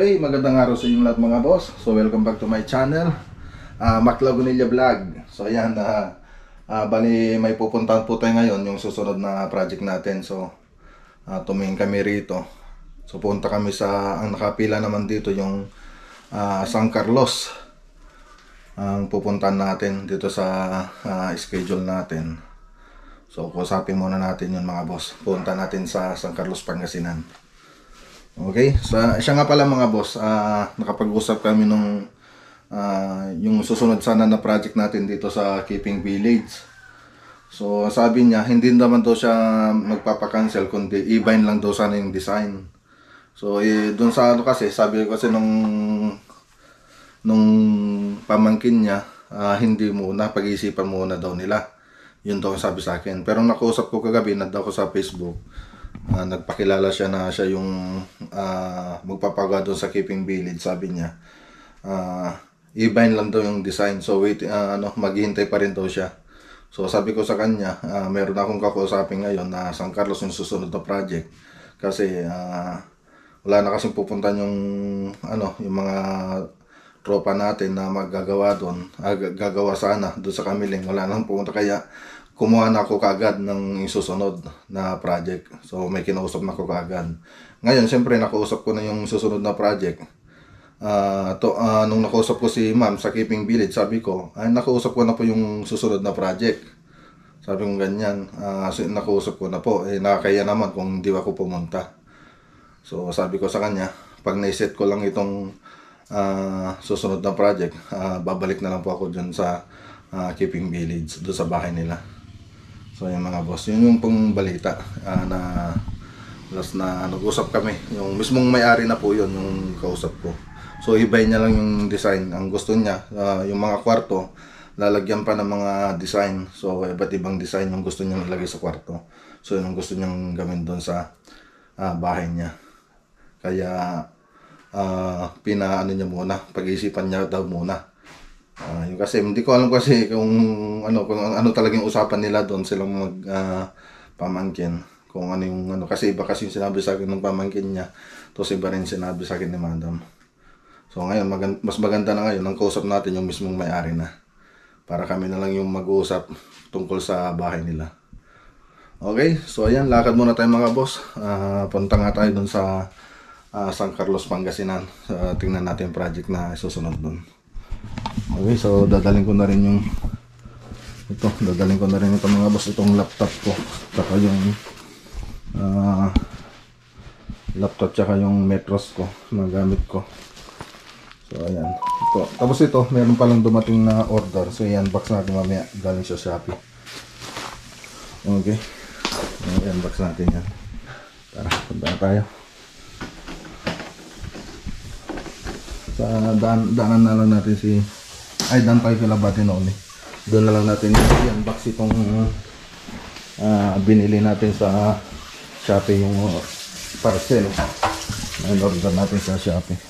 Okay, magandang araw sa inyong lahat mga boss. So welcome back to my channel, Mac Lagunilla Vlog. So ayan, bali may pupuntahan po tayo ngayon, yung susunod na project natin. So tumingin kami rito. So punta kami sa, ang nakapila naman dito yung San Carlos. Ang pupuntahan natin dito sa schedule natin. So kusapin muna natin yun mga boss. Punta natin sa San Carlos, Pangasinan. Okay, so siya nga pala mga boss, nakapag-usap kami nung yung susunod sana na project natin dito sa Keeping Village. So sabi niya, hindi naman daw siya magpapakancel, kundi i-bind lang daw sana yung design. So dun sa ano kasi, sabi ko kasi nung pamangkin niya, hindi muna, pag-iisipan muna daw nila. Yun daw ang sabi sa akin. Pero nakausap ko kagabi, nagdaw ko sa Facebook. Nagpakilala siya na siya yung magpapagawa doon sa Keeping Village. Sabi niya i-bind lang daw yung design. So wait, maghihintay pa rin daw siya. So sabi ko sa kanya, meron akong kakausapin ngayon na San Carlos yung susunod na project. Kasi wala na kasing pupuntahan yung yung mga tropa natin na maggagawa doon. Gagawa sana doon sa Kamiling. Wala nang pupunta, kaya kumuha na ako kaagad ng susunod na project. So may kinausap na ako kaagad. Ngayon, siyempre nakausap ko na yung susunod na project. Nung nakausap ko si ma'am sa Keeping Village, sabi ko, nakausap ko na po yung susunod na project. Sabi ko ganyan, nakausap ko na po. Nakakaya naman kung hindi ako pumunta. So sabi ko sa kanya, pag naiset ko lang itong susunod na project, babalik na lang po ako dyan sa Keeping Village, doon sa bahay nila. So yung mga boss, yun yung pong balita na last na nag-usap kami. Yung mismong may-ari na po yun yung kausap ko. So ibay niya lang yung design. Ang gusto niya, yung mga kwarto, lalagyan pa ng mga design. So iba't ibang design yung gusto niya ilagay sa kwarto. So yun ang gusto niyang gawin doon sa bahay niya. Kaya pinaano niya muna, pag-iisipan niya daw muna. Yung kasi hindi ko alam kasi kung ano talagang usapan nila doon, silang pamangkin, kung ano yung kasi iba kasi yung sinabi sa akin ng pamangkin niya, tapos iba rin sinabi sa akin ni madam. So ngayon mas maganda na ngayon ang kausap natin yung mismong may-ari na, para kami na lang yung mag-uusap tungkol sa bahay nila. Okay, so ayan, lakad muna tayo mga boss. Punta nga tayo doon sa San Carlos, Pangasinan. Tingnan natin yung project na susunod doon. Okay, so dadalhin ko na rin yung ito mga boss, itong laptop ko, tsaka yung laptop, tsaka yung metros ko na gamit ko. So ayan, ito. Tapos ito, meron palang dumating na order. So ayan, box natin mamaya, galing sa Shopee. Okay, ayan, box natin yan. Tara, punta na tayo. Sa daanan na lang natin daan tayo kila Batinoli. Doon na lang natin i-unbox itong binili natin sa Shopee, yung parcel na in-order natin sa Shopee.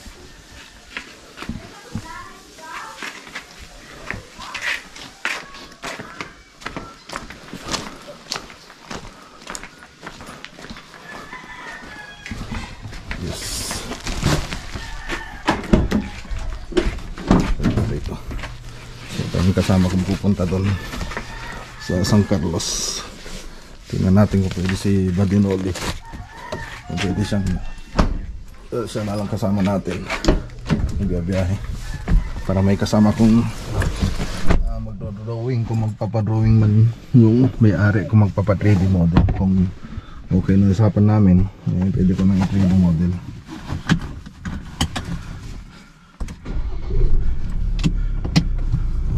Kasama kong pupunta doon sa San Carlos. Tingnan natin kung pwede si Badinoli, kung pwede siyang siya na lang kasama natin magbiyahe, para may kasama kong magdodrawing, kung magpapadrawing man yung may-ari, kung magpapa 3D model. Kung okay na usapan namin, pwede ko nang 3D model.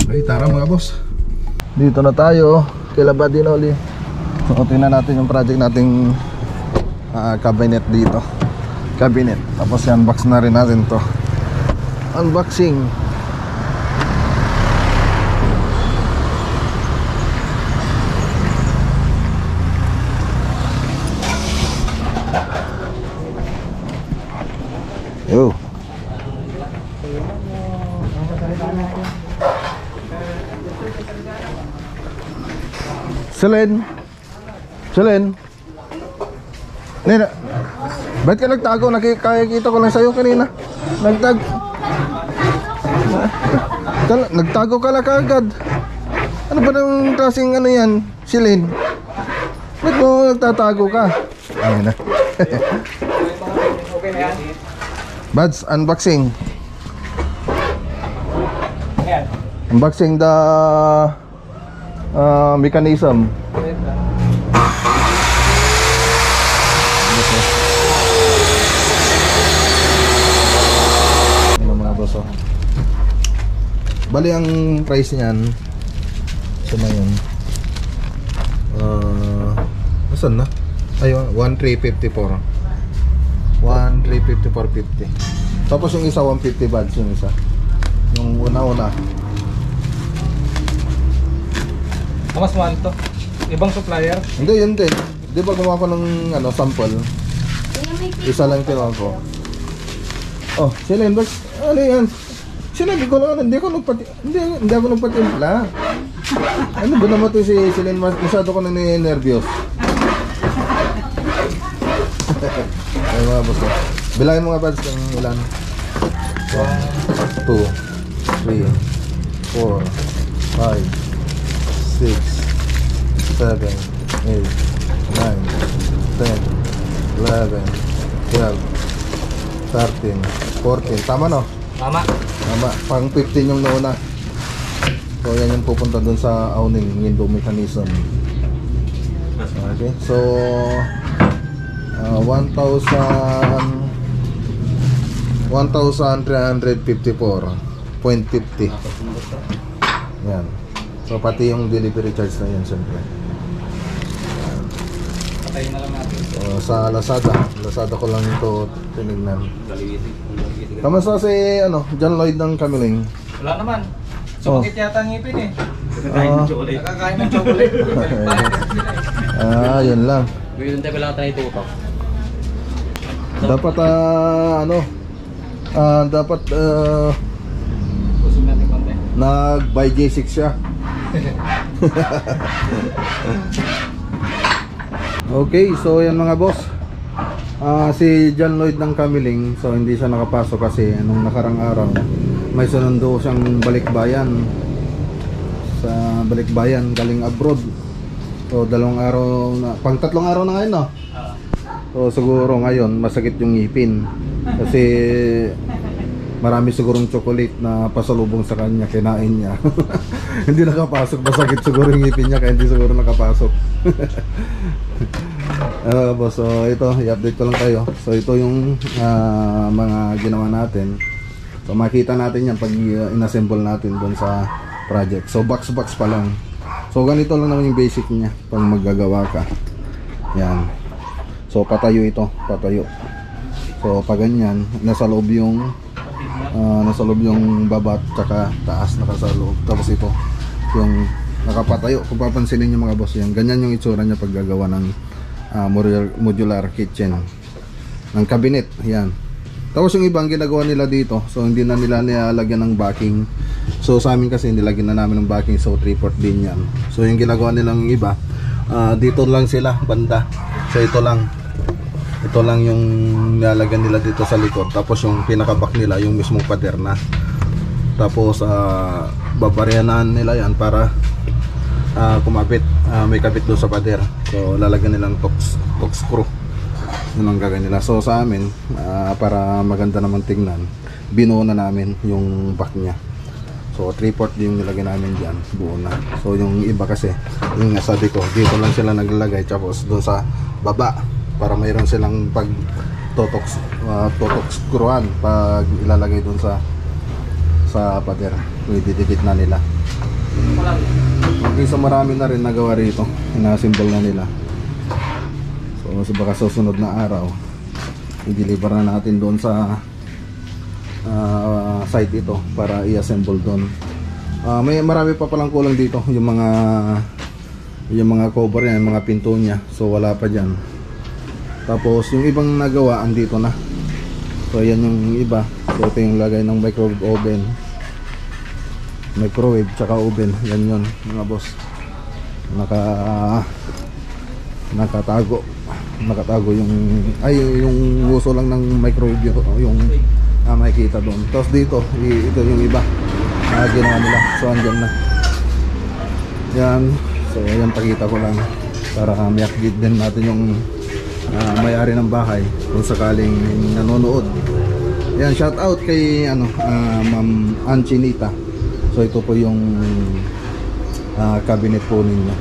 Okay, tara mga boss. Dito na tayo kila Badinoli. So tingnan natin yung project nating cabinet dito. Cabinet. Tapos i-unbox na rin natin to. Unboxing. Yo. Selen. Nena, ba't ka nagtago? Nakikita ko lang sa'yo kanina. Nagtag... Nagtago ka lang kagad. Ano ba ng klaseng ano yan, Silin? Ba't mo nagtatago ka? Ayun na. Okay na yan. Buds, unboxing. Ayan. Unboxing the mechanism. Ano mga boss, oh. Bali ang price niyan. Ito na yun. Asan na? Ayun, 1,354. 1,354.50. Tapos yung isa 150 buds yung isa. Yung una-una. Mas mahal to. Ibang supplier. Hindi, yun din. Di ba gumawa ko ng ano, sample? Isa lang kinuha ko. Oh, Silin, ano yan? Sinabi ko lang, hindi ako nagpatimpla. Ano ba naman ito si Silin? Masyado ko na nervyos. Ay mga boss, bilangin mga buds ng ilan. 1, 2, 3, 4, 5, 6, 7, 8, 9, 10, 11, 12, 13, 14. Tama no? Tama. Tama. Pang 15 yung nauna. So yan yung pupunta dun sa awning window mechanism. Okay. So 1,354.50. Yan. So pati yung delivery charge na yan siyempre. Patayin na lang natin. So sa Lazada ko lang ito tinignan. Kamusta si John Lloyd ng Kamiling? Wala naman. Sumakit yata ang ngipin eh. Nakakain ng chocolate. Yun lang. Ngayon tayo lang tayo tutok. Dapat Pusog natin konti. nag-buy J6 siya. Okay, so yan mga boss. Si John Lloyd ng Kamiling, so hindi siya nakapasok kasi nung nakarang araw may sunundo siyang balikbayan sa balikbayan galing abroad. So tatlong araw na ngayon, no? So siguro ngayon masakit yung ngipin kasi marami sigurong chocolate na pasalubong sa kanya, kinain niya. Hindi nakapasok, masakit siguro yung ngipin niya kaya hindi siguro nakapasok. Boss, so ito, i-update ko lang kayo. So ito yung mga ginawa natin. So makita natin yan pag inassemble natin doon sa project. So box pa lang. So ganito lang naman yung basic niya pag maggagawa ka. Yan. So patayo ito, patayo. So pag ganyan, nasa loob yung baba tsaka taas nasa loob. Tapos ito yung nakapatayo. Kung papansinin niyo mga boss, yan. Ganyan yung itsura niya pag gagawa ng modular kitchen ng cabinet. Yan. Tapos yung ibang ginagawa nila dito, so hindi na nila nilalagyan ng backing. So sa amin kasi nilagyan na namin ng backing, so 3/4 din yan. So yung ginagawa nilang iba, dito lang sila banda. So ito lang yung nilalagyan nila dito sa likod. Tapos yung pinaka-back nila yung mismong pader na. Tapos babaryanan nila yan para kumapit, may kapit doon sa pader. So lalagyan nilang Torx screw. Yun ang gagawin nila. So sa amin, para maganda naman tingnan, binuo na namin yung back nya. So 3/4 yung nilagay namin dyan, buo na. So yung iba kasi, yung sabi ko, dito lang sila naglalagay. Tapos doon sa baba, para mayroon silang pag totok screwan pag ilalagay doon sa pader. Ididikit na nila. Okay, so marami na rin nagawa rito. Ina-assemble na nila. So baka susunod na araw i-deliver na natin doon sa site ito para i-assemble doon. May marami pa palang kulang dito, yung mga cover niya, yung mga pinto niya. So wala pa diyan. Tapos yung ibang nagawa andito na. So yan yung iba. So ito yung lagay ng microwave tsaka oven. Yan yun mga boss. Nakatago yung uso lang ng microwave, yung makikita doon. Tapos dito, ito yung iba ginawa nila. So andyan na yan. So ayan, pakita ko lang para ma-update din natin yung may-ari ng bahay kung sakaling nanonood. Yan, shout out kay Ma'am Anchinita. So ito po yung cabinet po ninyo,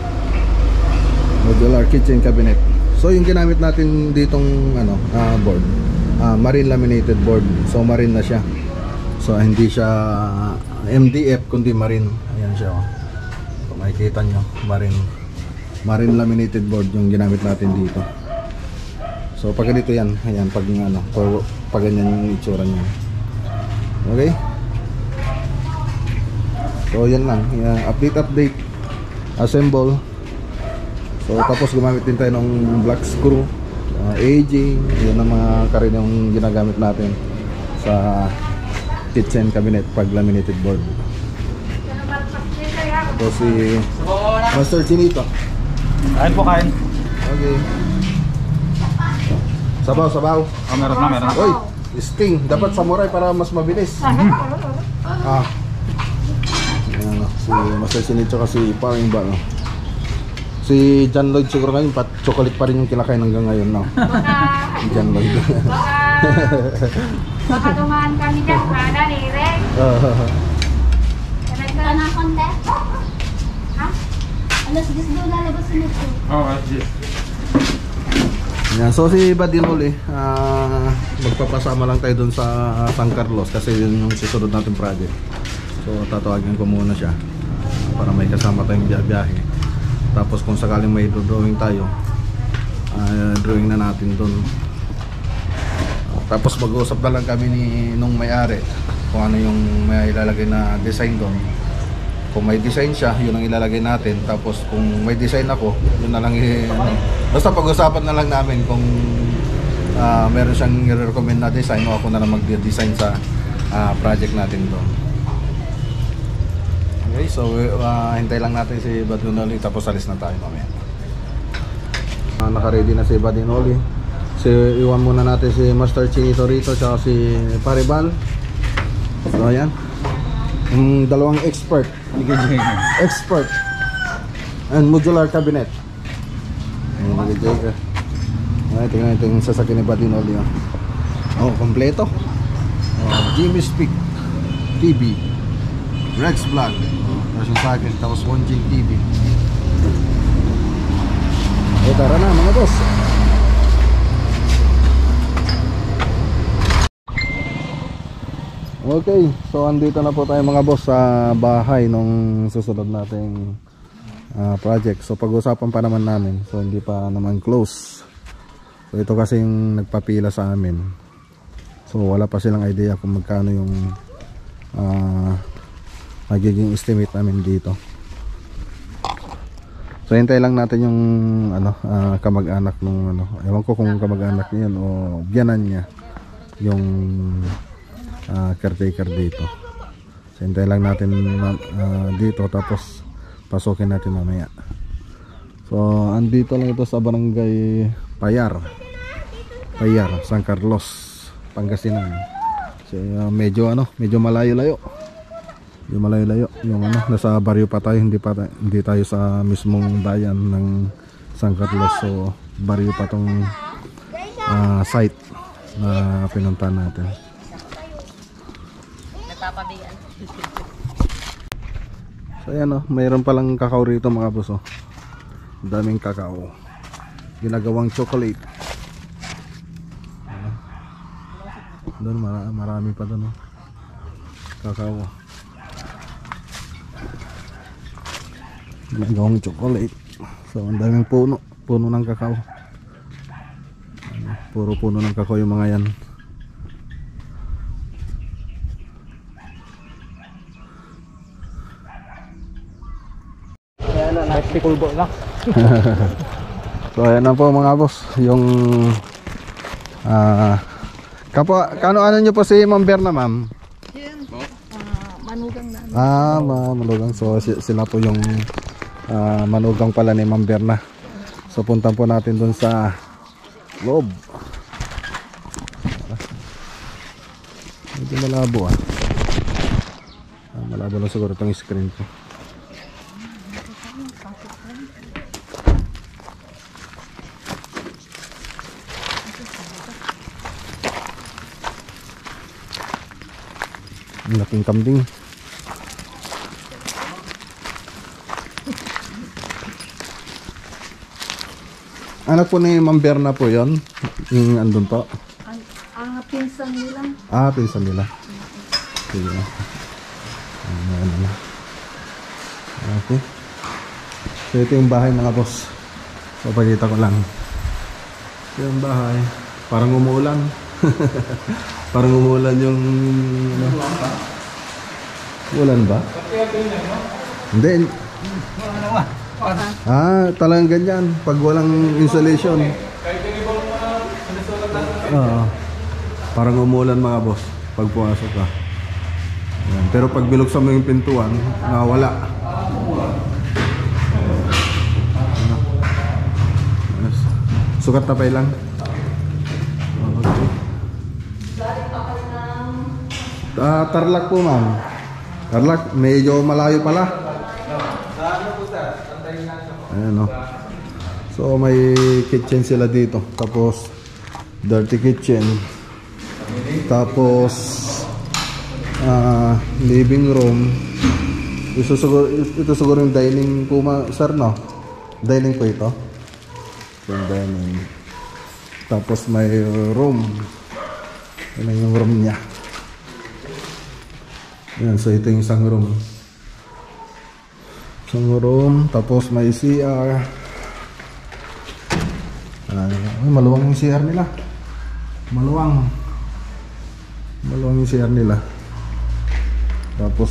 modular kitchen cabinet. So yung ginamit natin ditong board, marine laminated board. So marine na siya. So hindi siya MDF kundi marine. Ayan siya, oh. Kung makikita nyo, marine laminated board yung ginamit natin dito. So pag ganito yan, ayan, pag ganyan yung itsura niya. Okay? So yan lang, update, assemble. So tapos gumamit din tayo ng black screw, aging, yun ang mga karaniwang ginagamit natin sa kitchen cabinet pag laminated board. Ito si Master Chinito. Kain po, kain. Okay. Sabaw. Meron na. Oy, sting. Dapat samurai para mas mabilis. Ayan, si Master Chinito kasi parang iba, no? Si John Lloyd siguro ngayon, chocolate pa rin yung kinakain hanggang ngayon, no? John Lloyd. Baka dumaan kami dyan, kada nirek. Kanang konde? Ha? Alas 10 daw lalabas sa nito. Oo, yes. Yan, so si Badinol magpapasama lang tayo dun sa San Carlos kasi yun yung susunod natin project. So tatawagin ko muna siya para may kasama tayong biyahe. Tapos kung sakaling may drawing tayo, drawing na natin dun. Tapos mag-uusap na lang kami nung may-ari kung ano yung may ilalagay na design doon. Kung may design siya, yun ang ilalagay natin. Tapos kung may design ako, yun na lang basta pag-usapan na lang namin kung meron siyang i-recommend na design o ako na lang mag-design sa project natin doon. Okay, so hintay lang natin si Badinoli tapos alis na tayo mamaya. Naka-ready na si Badinoli. So iwan muna natin si Master Chinito rito tsaka si Paribal. So ayan, yung dalawang expert and modular cabinet. Ay, tingnan natin yung sasakyan ni Badinoli. Oh, kompleto. Jimmy Speak TV, Rex Vlog, yung sa akin, tapos Wonjing TV. Tara na mga boss. Okay, so andito na po tayo mga boss sa bahay nung susunod nating project. So pag-usapan pa naman namin, so hindi pa naman close. So ito kasi yung nagpapila sa amin. So wala pa silang idea kung magkano yung magiging estimate namin dito. So hintay lang natin yung kamag-anak nung ewan ko kung kamag-anak niya yun o biyanan niya yung caretaker dito. So hintay lang natin dito tapos pasukin natin mamaya. So andito lang ito sa barangay Payar, San Carlos, Pangasinan. So medyo malayo-layo. Yung malayo-layo, yung nasa baryo pa tayo, hindi tayo sa mismong bayan ng San Carlos. So baryo pa tong site na pinuntahan natin. Nagpapabiyan. So ayan, mayroon palang kakao rito mga boss. Daming kakao, ginagawang chocolate. Doon marami pa doon kakao, ginagawang chocolate. So ang daming puno ng kakao. Puro puno ng kakao yung mga yan. Kulbo na. So ayan na po mga boss, yung ano nyo po si Ma'am Berna, ma'am? Manugang na. Manugang. So sila po yung manugang pala ni Ma'am Berna. So puntan po natin dun sa loob. Medyo malabo ah. Malabo lang siguro itong screen ko. Ang laking kambing. Anak po ni Ma'am Berna po yon, yung andun po. Ang pinsan nila. Ah, pinsan nila. Sige na. Ano. Okay. So ito yung bahay mga boss. Papakita ko lang. Ito yung bahay. Parang umuulan. Parang umuulan yung... Ano? Ulan ba? Hindi. Ah, talagang ganyan. Pag walang insulation. Parang umuulan mga boss. Pag pumasok ka. Ayan. Pero pag binuksan mo yung pintuan, nawala. Yes. Sukat na pa ilang. Okay. Tarlac po ma'am. Tarlac, medyo malayo pala. Ayan o. So may kitchen sila dito. Tapos dirty kitchen. Tapos living room. Ito siguro yung dining po sir, no? Dining po ito. Yung dining. Tapos may room. Yan yung room niya. Yan, so ito yung isang room. Isang room. Tapos may CR. Maluwang yung CR nila. Maluwang yung CR nila. Tapos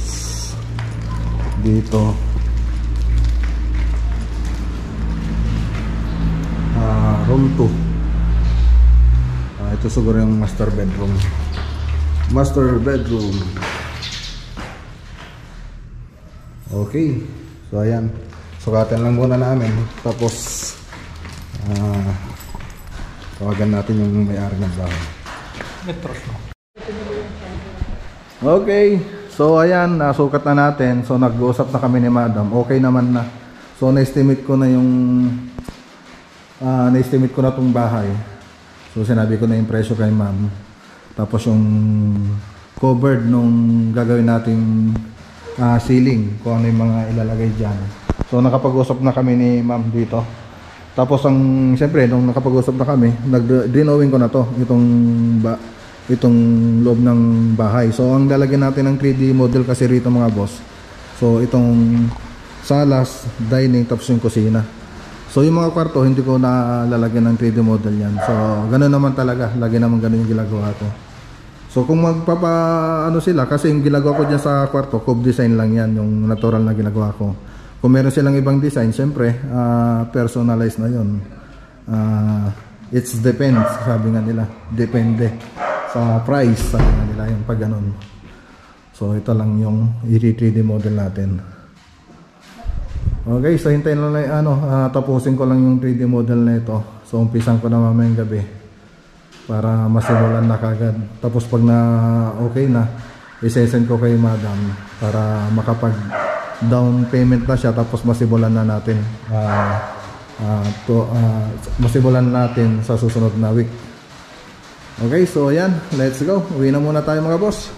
dito room 2. Ito siguro yung master bedroom. Okay. So ayan. Sukatan lang muna namin. Tapos tawagan natin yung may-ari ng bahay. Okay. So ayan, nasukat na natin. So nag-uusap na kami ni Madam. Okay naman na. So na-estimate ko na yung na-estimate ko na tong bahay. So sinabi ko na yung presyo kay Ma'am. Tapos yung covered nung gagawin nating ceiling, kung ano yung mga ilalagay dyan. So nakapag-usap na kami ni Ma'am dito. Tapos siyempre nung nakapag-usap na kami, nag-drawing ko na to, itong loob ng bahay. So ang lalagyan natin ng 3D model kasi rito mga boss. So itong salas, dining, tapos yung kusina. So yung mga kwarto hindi ko na lalagyan ng 3D model yan. So ganoon naman talaga, lagi naman ganoon yung ginagawa ko. So kung magpapa sila, kasi yung ginagawa ko dyan sa kwarto, cube design lang yan, yung natural na ginagawa ko. Kung meron silang ibang design, syempre personalized na yun. It's depends, sabi nga nila, depende sa price, sabi nga nila yung pag ganun. So ito lang yung 3D model natin. Okay, so hintayin lang tapusin ko lang yung 3D model na ito. So umpisan ko na mamayang gabi para masimulan na kagad. Tapos pag na okay na, isesend ko kay Madam para makapag down payment na siya. Tapos masimulan na natin masimulan natin sa susunod na week. Okay, so ayan, let's go. Uwi na muna tayo mga boss.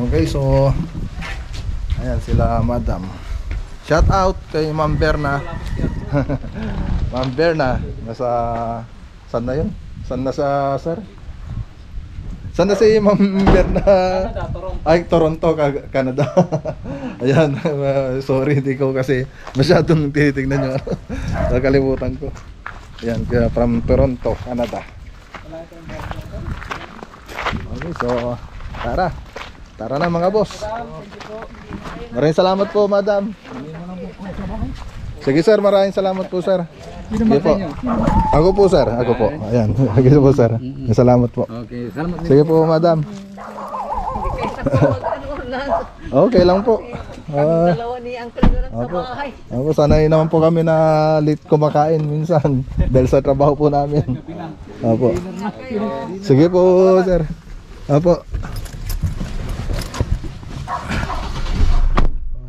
Okay, so ayan sila Madam. Shout out kay Ma'am Berna. Ma'am Berna, nasa saan na yun? Saan na sa sir? Saan na si Ma'am Berna? Canada, Toronto. Ay, Toronto, Canada. Ayan, sorry, hindi ko kasi masyadong tinitignan yung nakalimutan ko. Ayan, from Toronto, Canada. Okay, so Tara na mga boss. Maraming salamat po, Madam. Sige sir, maraming salamat po sir. Sige po. Ako po sir, ako po. Ayan, sige po sir. Salamat po. Okay, salamat. Sige po, Madam. Okay lang po. Ah, Dalawa ni Uncle Doran sa Opo. bahay. Ako, sanay naman po kami na late kumakain minsan dahil sa trabaho po namin. Opo. Sige po, sir. Opo.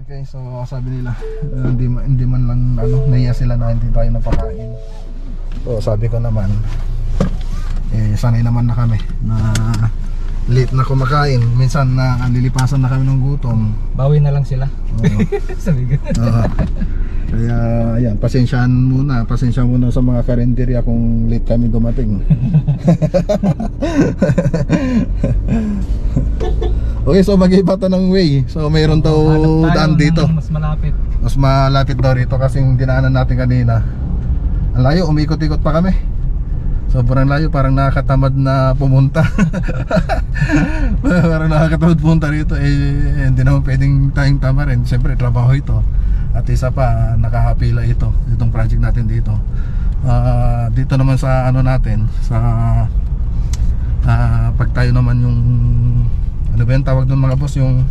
Okay, so sabi nila, hindi man lang naiya sila na hindi tayo napakain. So sabi ko naman, sanay naman na kami na late na kumakain. Minsan na lilipasan na kami ng gutom. Bawi na lang sila. Oo. Sabi ko. Oo. Kaya ayan, pasensya muna sa mga karinderya kung late kami dumating. Okay, so mag-iba to ng way. So mayroon daw Hanap tayo daan dito. ng Mas malapit. Mas malapit daw rito kasi yung dinaanan natin kanina. Ang layo, umikot-ikot pa kami. Sobrang layo, parang nakakatamad na pumunta. Parang nakakatamad pumunta rito. Hindi naman pwedeng tayong tama rin. Siyempre, trabaho ito. At isa pa, nakahapila itong project natin dito. Dito naman sa ano natin, sa pag tayo naman yung ano ba yung tawag doon mga boss, yung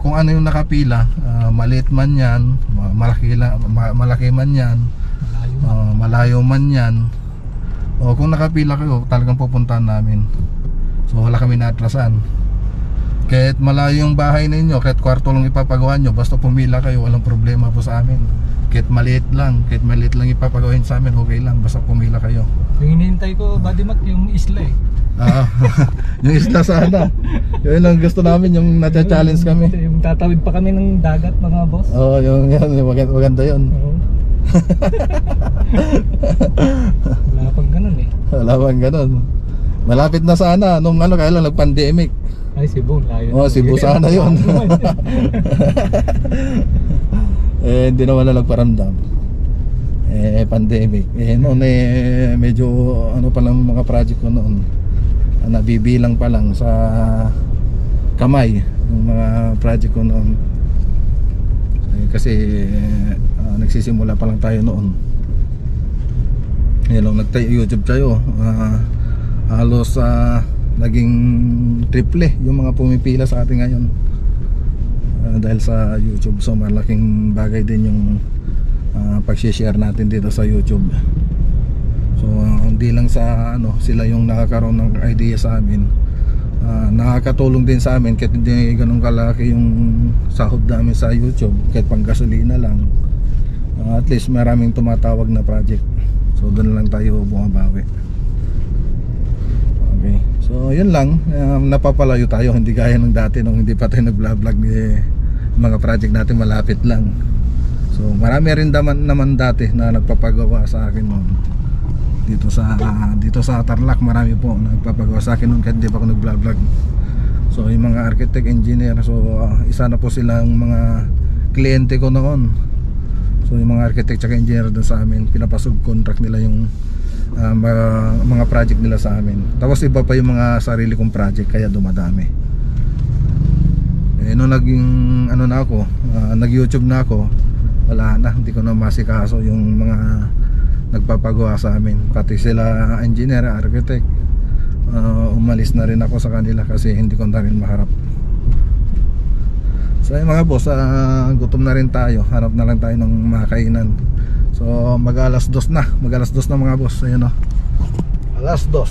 kung ano yung nakapila, maliit man yan, malaki man yan, malayo man yan, o kung nakapila kayo, talagang pupuntahan namin. So wala kami naatrasan. Kahit malayo yung bahay ninyo, kahit kwarto lang ipapagawa nyo, basta pumila kayo, walang problema po sa amin. Kahit maliit lang ipapagawin sa amin, okay lang, basta pumila kayo. Yung hinihintay ko, Buddy Mac, yung isla eh. Yung isla sana. Yun lang gusto namin, yung nata-challenge kami. Yung tatawid pa kami ng dagat, mga boss. Oo, yung maganda yun. Oo. Wala pang ganun eh. Wala bang ganun. Malapit na sana nung kailan nag-pandemic. Ay, Cebu, layo. Oh, Cebu sana yun. Hindi naman na nagparamdam. Pandemic. Noon medyo pa lang mga project ko noon. Nabibilang pa lang sa kamay ng mga project ko noon. Kasi nagsisimula pa lang tayo noon. Nung nag-YouTube tayo, halos naging triple yung mga pumipila sa atin ngayon dahil sa YouTube. So malaking bagay din yung pag-share natin dito sa YouTube. So hindi lang sa sila yung nakakaroon ng idea sa amin, nakakatulong din sa amin kahit hindi ganun kalaki yung sahod namin sa YouTube, kahit pang gasolina lang. At least maraming tumatawag na project, so doon lang tayo bumabawi. Okay, so yun lang. Napapalayo tayo, hindi gaya ng dati nung hindi pa tayo nag-vlog. Mga project natin malapit lang. So marami rin naman dati na nagpapagawa sa akin noon. Dito sa Tarlac, marami po nagpapagawa sa akin noon kahit hindi pa ako nag-vlog. So yung mga architect, engineer, so isa na po silang mga kliyente ko noon. So yung mga architect at engineer doon sa amin, pinapasubcontract nila yung mga project nila sa amin. Tapos iba pa yung mga sarili kong project, kaya dumadami. Nung naging na ako, nag-YouTube na ako, wala na, hindi ko na masikaso yung mga nagpapagawa sa amin. Pati sila engineer, architect, umalis na rin ako sa kanila kasi hindi ko na rin maharap. So yung mga boss, gutom na rin tayo, hanap na lang tayo ng makainan. So mag-alas 2 na mga boss. Ayun o, alas 2,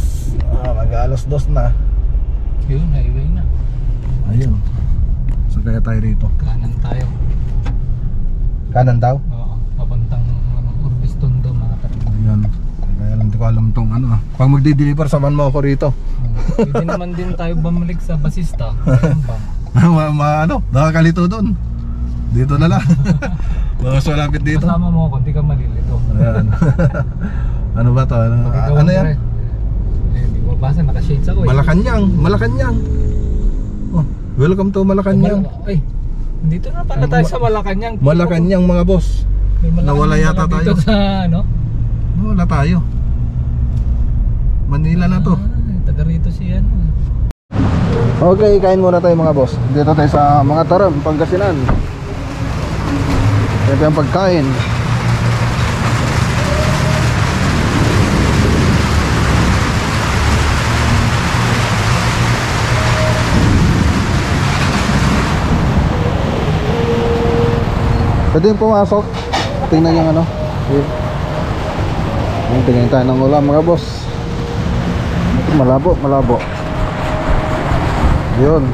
mag-alas 2 na. Yun, highway na. Ayun, so kaya tayo rito. Kanan tayo. Kanan daw? Oo, papuntang Urbis Tondo, mga tarong. Ayun, kaya lang di ko alam tong pag magdi-deliver, saman mo ako rito. Pwede naman din tayo bumalik sa basista. Nakakalito doon. Dito na lang. Mas malapit dito. Kasama mo ako, hindi ka malilito. Ayan. Ano ba to? Ano yan? Hindi ko mabasa, naka-shades ako eh. Malacanang. Oh, welcome to Malacanang. Ay, dito na pala tayo sa Malacanang. Malacanang mga boss. May Malacanang Nawala yata dito tayo. sa Wala tayo. Manila na to. Taga rito siya. Okay, kain muna tayo mga boss. Dito tayo sa mga Taram, Pangasinan. Ito yung pagkain. Pwede yung pumasok. Tingnan yung ano. Yun. Tingnan tayo ng ulam mga boss. Malabo, malabo. Yun.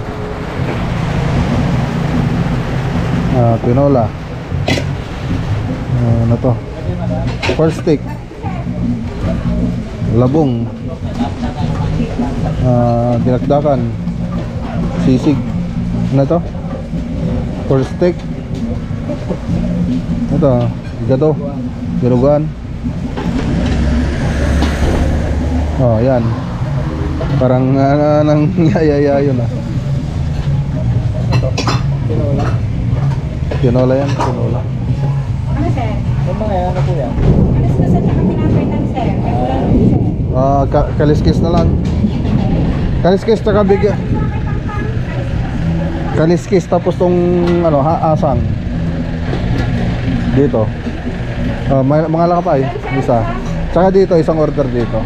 Tinola. Ano to? First stick. Labong. Dinakdakan. Sisig. Ano to? First stick. Ito, gato. Dinuguan. Oh, yan. Parang nang yaya yun ah. Tinola. Tinola yan, tinola. Ano, sir? Yung mga yan, ano po yan? Ano sa sa pinapaitan, sir? Ay, wala rin, sir. Kaliskis na lang. Kaliskis tsaka bigyan. Kaliskis tapos tong ano, asang. Dito. Mga lakapay, isa. Tsaka dito, isang order dito.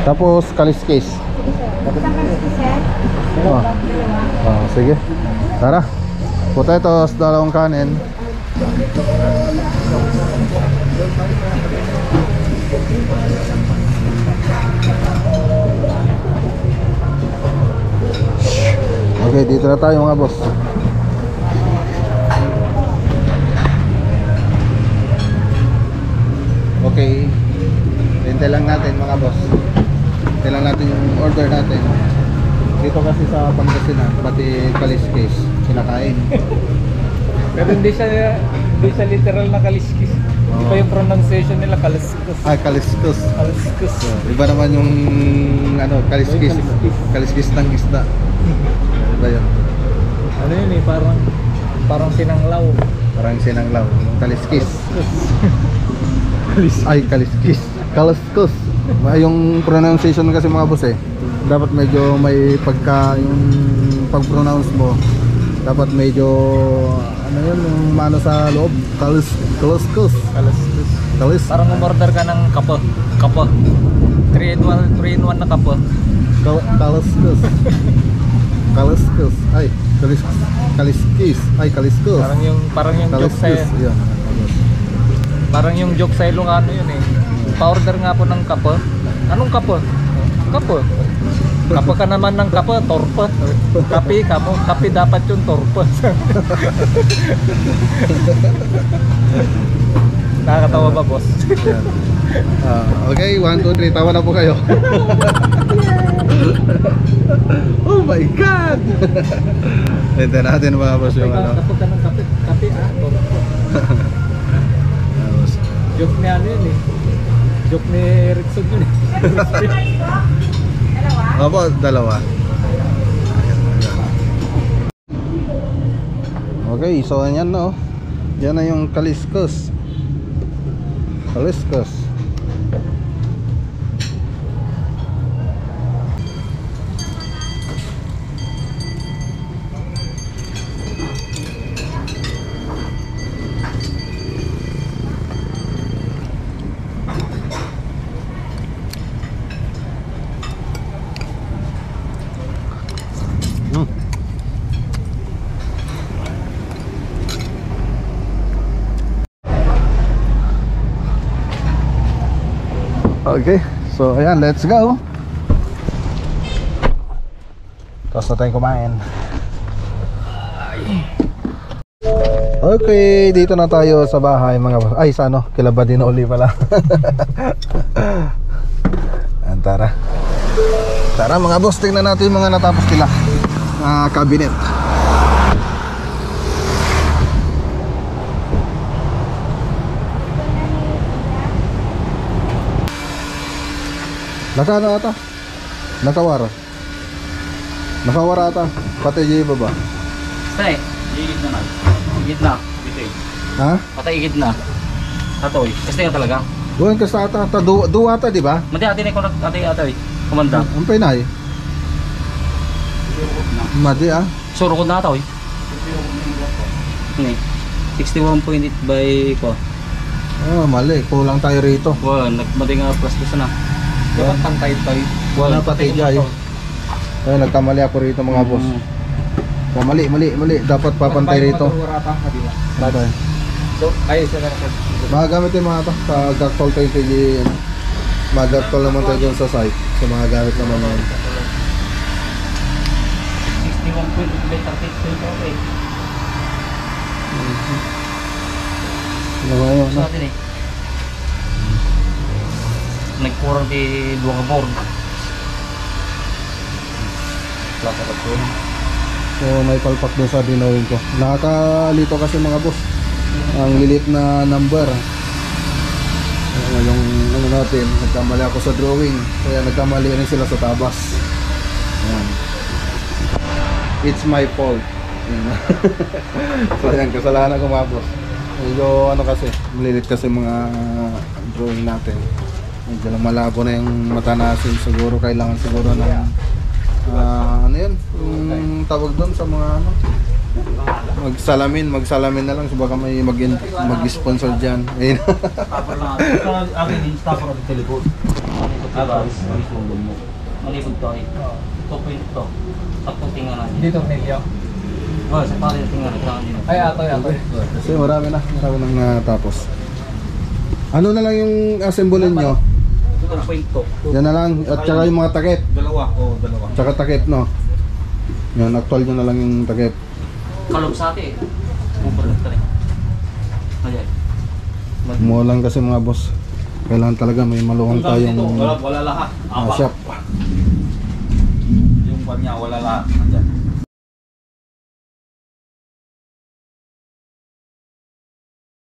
Tapos kaliskis. Isang kaliskis, sir. Sige. Tara. Potatoes, dalawang kanin. Okay, dito na tayo mga boss. Okay. Hintay lang natin mga boss. Hintay lang natin yung order natin. Dito kasi sa Pangasinan, pati kaliskis kinakain. Pero hindi siya literal na kaliskis. Di ba yung pronunciation nila kaliskis? Kaliskis. Kaliskis. Iba naman yung ano, kaliskis. Kaliskis ng isda. Iba yun. Ano yun eh, parang sinanglaw. Parang sinanglaw. Yung kaliskis. Ay, kaliskis. Kaliskis. Yung pronunciation kasi mga boss eh. Dapat medyo may pagka yung pag-pronounce mo. Dapat medyo ano yun, yung mano sa loob. Kaliskis. Kalis. Parang umorder ka ng kapo. 3-in-1 na kapo. Kaliskis. Kaliskis. Ay, kaliskis. Ay, kaliskis. Parang yung joke sa Yan. Parang yung joke sa Ilocano yun eh. Pa-order nga po ng kapo. Anong kapo? Kapo. Kapo ka naman ng kapo, torpo. Kapi dapat yung torpo. Nakakatawa ba, boss? Yan. Okay, 1, 2, 3, tawa na po kayo. Oh my God! Ito natin mga boss yung ano. Kapo ka ng kapi torpo. Joke ni ano yun eh. Joke ni Rickson yun eh. Opo, dalawa. Okay, so yan no. Yan na yung kaliskis. Kaliskis. Okay, so ayan, let's go. Tapos na tayong kumain. Okay, dito na tayo sa bahay mga boss. Ay, sa ano, kila Badino Oli pala. Tara. Tara mga boss, tingnan natin yung mga natapos nila cabinet. Nakano ata? Nakawara. Nakawara ata. Pati di baba. Tay, igit na. Igit na. Ha? Patay igit na. Atoy, kasi nga talaga. Buwan ka sa ata. Duwa ata, di ba? Mati atin ko atoy. Kumanda. Ang pinay. Madi ah. Suro ko na atoy. Ni 61.8 by ko. Oh, mali. Kulang tayo rito. Wow, nagmati nga plastic na. Dapat pantay tayo. Wala patay jay. Ay, nagkamali ako rito mga boss. Oh, mali. Dapat papantay rito. Okay. So, ay, sila na. Magagamit yung mga ito. Pag-actual tayo yung mag-actual naman tayo dun sa site. So mga gamit naman yun. 61.36 Ano ba yun? sa atin eh. Nagkurang di dua ka board. So may palpak doon sa dinawin ko. Nakakalito kasi mga boss. Ang lilit na number. Yung ano natin, nagkamali ako sa drawing. Kaya nagkamali rin sila sa tabas. Ayan. It's my fault. Ayan. So yan, kasalanan ko mga boss. Medyo ano kasi, malilit kasi mga drawing natin. Medyo lang malabo na yung mata natin. Siguro kailangan siguro ng ano yun, yung tawag doon sa mga ano, magsalamin na lang. So baka may mag-sponsor dyan. Ayun. Akin yung stopper ng telepon. Malibog to eh. 2.2 to. Tatlong tingnan natin. Dito, Nelio. Oh, sa pala yung tingnan natin. Ay, ato. Kasi marami nang natapos. Ano na lang yung assemble nyo? 2.2. Yan na lang. At saka yung mga takip. Dalawa. Tsaka takip, no? Yan, actual nyo na lang yung takip. Kalog sa atin eh. Uberlat ka rin. Ayan. Mo lang kasi mga boss. Kailangan talaga may maluwang tayong Wala lahat. shop. Yung kanya wala lahat.